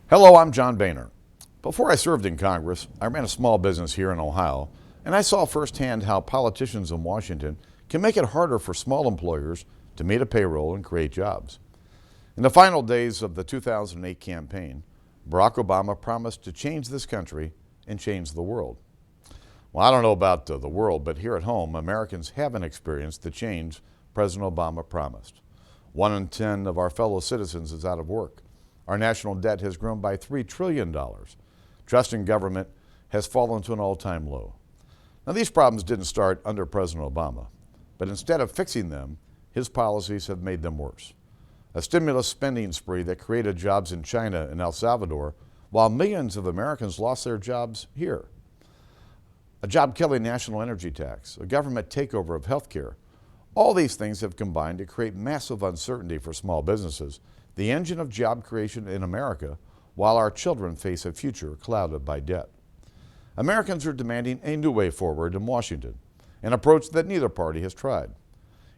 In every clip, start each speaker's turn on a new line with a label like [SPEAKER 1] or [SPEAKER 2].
[SPEAKER 1] Hello, I'm John Boehner. Before I served in Congress, I ran a small business here in Ohio, and I saw firsthand how politicians in Washington can make it harder for small employers to meet a payroll and create jobs. In the final days of the 2008 campaign, Barack Obama promised to change this country and change the world. Well, I don't know about the world, but here at home, Americans haven't experienced the change President Obama promised. 1 in 10 of our fellow citizens is out of work. Our national debt has grown by $3 trillion. Trust in government has fallen to an all-time low. Now, these problems didn't start under President Obama, but instead of fixing them, his policies have made them worse. A stimulus spending spree that created jobs in China and El Salvador, while millions of Americans lost their jobs here. A job-killing national energy tax, a government takeover of health care. All these things have combined to create massive uncertainty for small businesses, the engine of job creation in America, while our children face a future clouded by debt. Americans are demanding a new way forward in Washington, an approach that neither party has tried.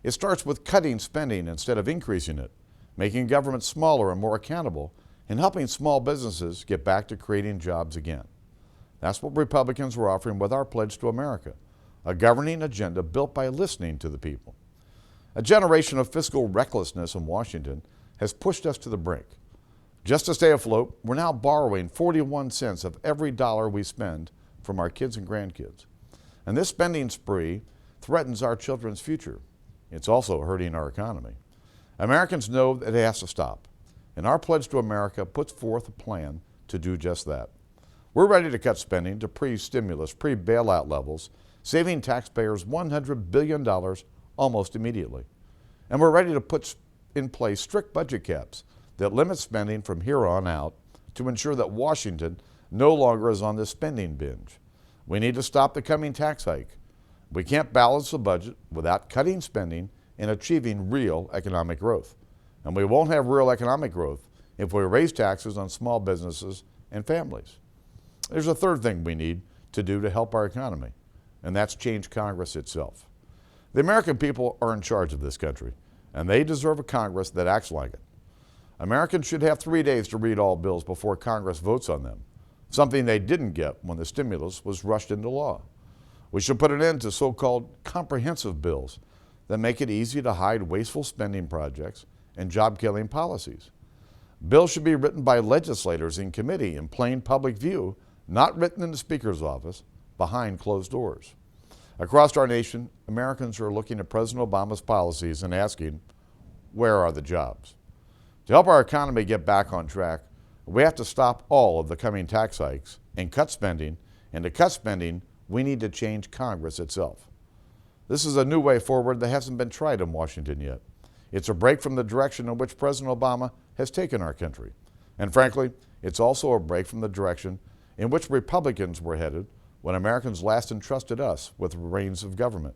[SPEAKER 1] It starts with cutting spending instead of increasing it, making government smaller and more accountable, and helping small businesses get back to creating jobs again. That's what Republicans were offering with our Pledge to America, a governing agenda built by listening to the people. A generation of fiscal recklessness in Washington has pushed us to the brink. Just to stay afloat, we're now borrowing 41 cents of every dollar we spend from our kids and grandkids. And this spending spree threatens our children's future. It's also hurting our economy. Americans know that it has to stop, and our Pledge to America puts forth a plan to do just that. We're ready to cut spending to pre-stimulus, pre-bailout levels, saving taxpayers $100 billion almost immediately. And we're ready to put in place strict budget caps that limit spending from here on out to ensure that Washington no longer is on this spending binge. We need to stop the coming tax hike. We can't balance the budget without cutting spending and achieving real economic growth. And we won't have real economic growth if we raise taxes on small businesses and families. There's a third thing we need to do to help our economy, and that's change Congress itself. The American people are in charge of this country, and they deserve a Congress that acts like it. Americans should have 3 days to read all bills before Congress votes on them, something they didn't get when the stimulus was rushed into law. We should put an end to so-called comprehensive bills that make it easy to hide wasteful spending projects and job-killing policies. Bills should be written by legislators in committee in plain public view, not written in the Speaker's office behind closed doors. Across our nation, Americans are looking at President Obama's policies and asking, where are the jobs? To help our economy get back on track, we have to stop all of the coming tax hikes and cut spending, and to cut spending, we need to change Congress itself. This is a new way forward that hasn't been tried in Washington yet. It's a break from the direction in which President Obama has taken our country. And frankly, it's also a break from the direction in which Republicans were headed when Americans last entrusted us with the reins of government.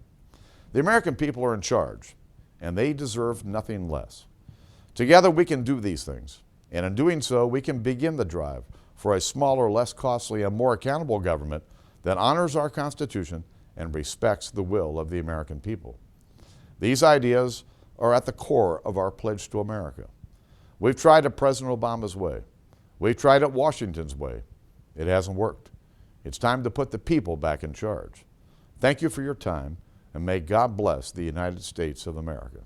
[SPEAKER 1] The American people are in charge, and they deserve nothing less. Together we can do these things, and in doing so, we can begin the drive for a smaller, less costly, and more accountable government that honors our Constitution and respects the will of the American people. These ideas are at the core of our Pledge to America. We've tried it President Obama's way. We've tried it Washington's way. It hasn't worked. It's time to put the people back in charge. Thank you for your time, and may God bless the United States of America.